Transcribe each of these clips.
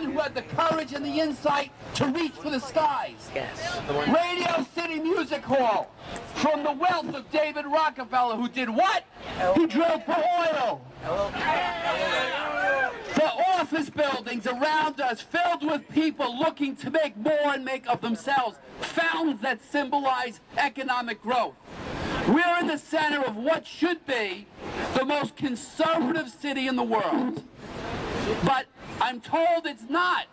one who had the courage and the insight to reach for the skies. Yes. Radio City Music Hall, from the wealth of David Rockefeller, who did what? He drilled for oil. The office buildings around us filled with people looking to make more and make of themselves, fountains that symbolize economic growth. We're in the center of what should be the most conservative city in the world. But I'm told it's not.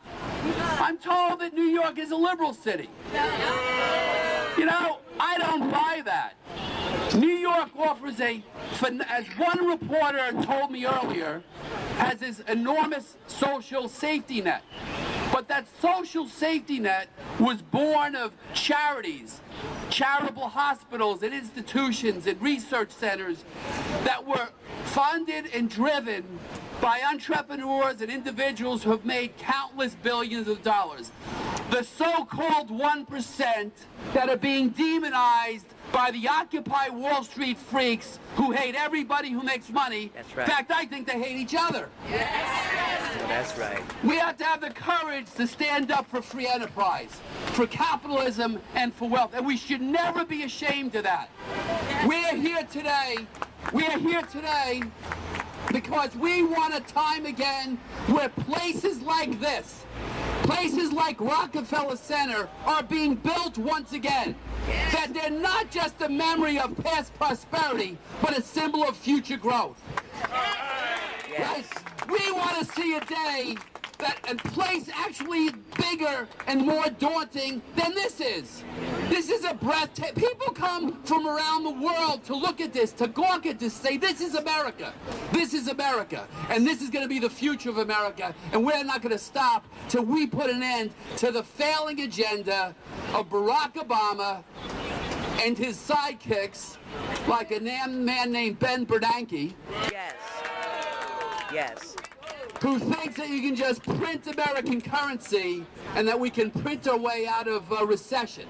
I'm told that New York is a liberal city. You know, I don't buy that. New York offers as one reporter told me earlier, has this enormous social safety net. But that social safety net was born of charities, charitable hospitals and institutions and research centers that were funded and driven by entrepreneurs and individuals who have made countless billions of dollars. The so-called 1% that are being demonized by the Occupy Wall Street freaks who hate everybody who makes money. That's right. In fact, I think they hate each other. Yes. That's right. We have to have the courage to stand up for free enterprise, for capitalism, and for wealth. And we should never be ashamed of that. We're here today because we want a time again where places like this, places like Rockefeller Center, are being built once again. Yes. That they're not just a memory of past prosperity, but a symbol of future growth. Yes. Right? We want to see a day that a place actually bigger and more daunting than this is. This is a breathtaking. People come from around the world to look at this, to gawk at this, say, this is America. This is America. And this is going to be the future of America. And we're not going to stop till we put an end to the failing agenda of Barack Obama and his sidekicks, like a man named Ben Bernanke. Yes. Yes. Who thinks that you can just print American currency and that we can print our way out of recession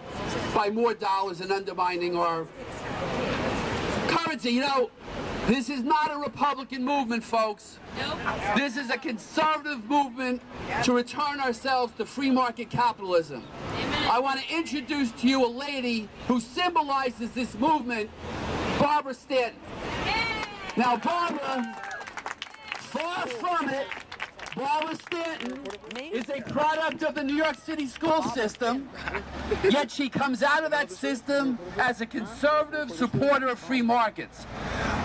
by more dollars and undermining our currency. You know, this is not a Republican movement, folks. Nope. This is a conservative movement to return ourselves to free market capitalism. Amen. I want to introduce to you a lady who symbolizes this movement, Barbara Stanton. Now, Barbara, far from it, Barbara Stanton is a product of the New York City school system, yet she comes out of that system as a conservative supporter of free markets.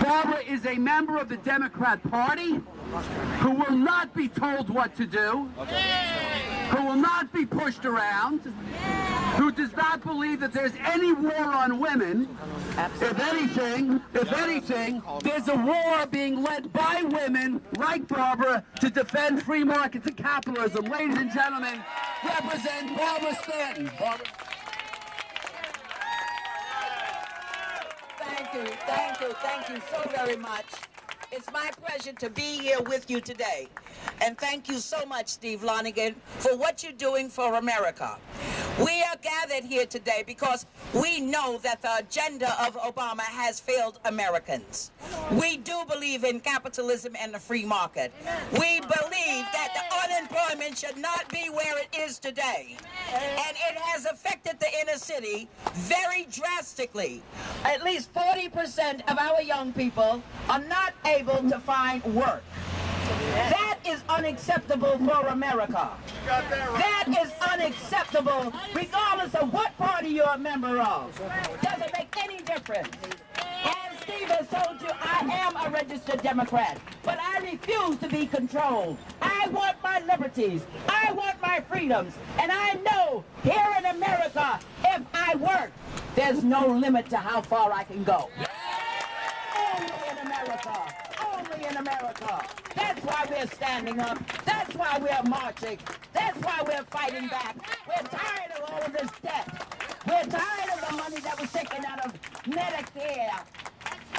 Barbara is a member of the Democrat Party who will not be told what to do, who will not be pushed around, who does not believe that there's any war on women. If anything, there's a war being led by women like Barbara to defend free markets and capitalism. Ladies and gentlemen, represent Barbara Stanton. Barbara. Thank you so very much. It's my pleasure to be here with you today. And thank you so much, Steve Lonegan, for what you're doing for America. We are gathered here today because we know that the agenda of Obama has failed Americans. We do believe in capitalism and the free market. We believe that the unemployment should not be where it is today. And it has affected the inner city very drastically. At least 40% of our young people are not able to find work. That is unacceptable for America. That is unacceptable regardless of what party you're a member of. Doesn't make any difference. As Steve has told you, I am a registered Democrat, but I refuse to be controlled. I want my liberties. I want my freedoms. And I know here in America, if I work, there's no limit to how far I can go. Only in America. Only in America. That's why we're standing up. That's why we're marching. That's why we're fighting back. We're tired of all of this debt. We're tired of the money that was taken out of Medicare,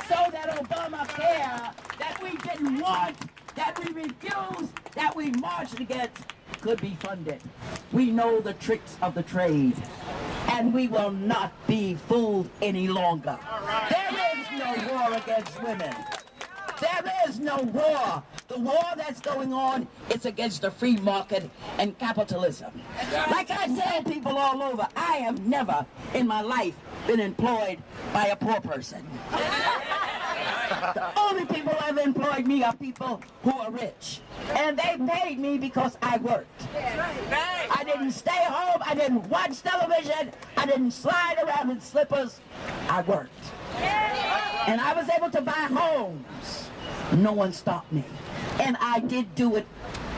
so that Obamacare, that we didn't want, that we refused, that we marched against, could be funded. We know the tricks of the trade, and we will not be fooled any longer. There is no war against women. There is no war. The war that's going on is against the free market and capitalism. Like I tell people all over, I have never in my life been employed by a poor person. The only people who have employed me are people who are rich. And they paid me because I worked. I didn't stay home. I didn't watch television. I didn't slide around in slippers. I worked. And I was able to buy homes. No one stopped me. And I did do it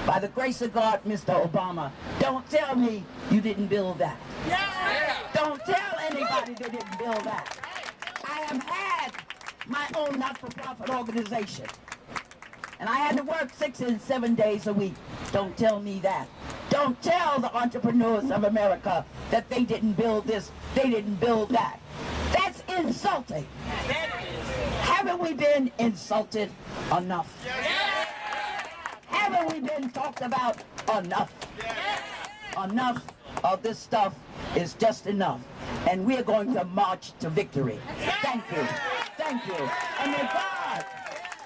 by the grace of God, Mr. Obama. Don't tell me you didn't build that. Don't tell anybody they didn't build that. I have had my own not-for-profit organization. And I had to work 6 and 7 days a week. Don't tell me that. Don't tell the entrepreneurs of America that they didn't build this, they didn't build that. That's insulting. Haven't we been insulted enough? Haven't we been talked about enough? Enough of this stuff is just enough. And we're going to march to victory. Thank you. Thank you. And may God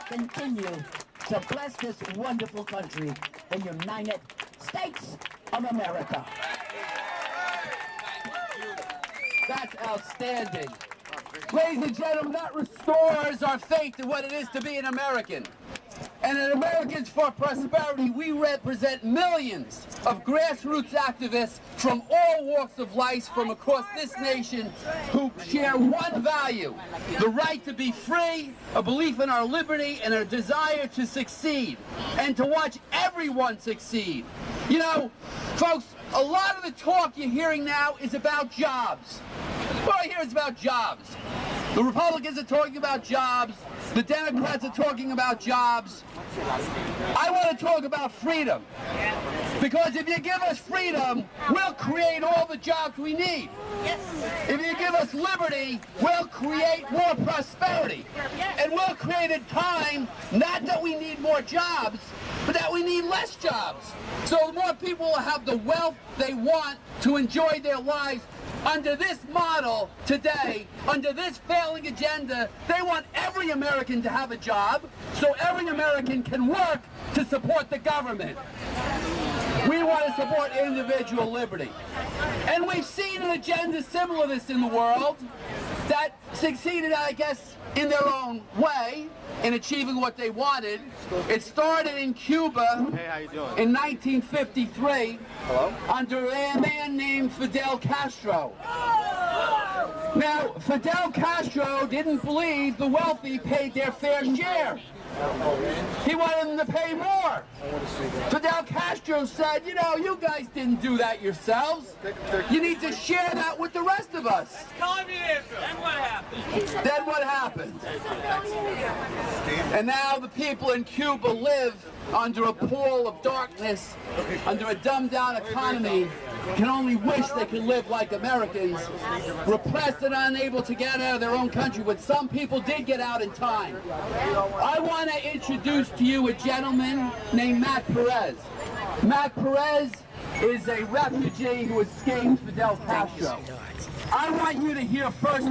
continue to bless this wonderful country, the United States of America. That's outstanding. Ladies and gentlemen, that restores our faith in what it is to be an American. And at Americans for Prosperity, we represent millions of grassroots activists from all walks of life from across this nation who share one value: the right to be free, a belief in our liberty, and a desire to succeed, and to watch everyone succeed. You know, folks, a lot of the talk you're hearing now is about jobs. What I hear is about jobs. The Republicans are talking about jobs. The Democrats are talking about jobs. I want to talk about freedom. Because if you give us freedom, we'll create all the jobs we need. If you give us liberty, we'll create more prosperity. And we'll create a time, not that we need more jobs, but that we need less jobs. So more people will have the wealth they want to enjoy their lives. Under this model today, under this failing agenda, they want every American to have a job so every American can work to support the government. We want to support individual liberty. And we've seen an agenda similar to this in the world that succeeded, I guess, in their own way in achieving what they wanted. It started in Cuba in 1953 under a man named Fidel Castro. Now, Fidel Castro didn't believe the wealthy paid their fair share. He wanted them to pay more. Fidel Castro said, you know, you guys didn't do that yourselves. You need to share that with the rest of us. That's communism. Then what happened? Then what happened? And now the people in Cuba live under a pall of darkness, under a dumbed-down economy, can only wish they could live like Americans, repressed and unable to get out of their own country, but some people did get out in time. I want to introduce to you a gentleman named Matt Perez. Matt Perez is a refugee who escaped Fidel Castro. I want you to hear first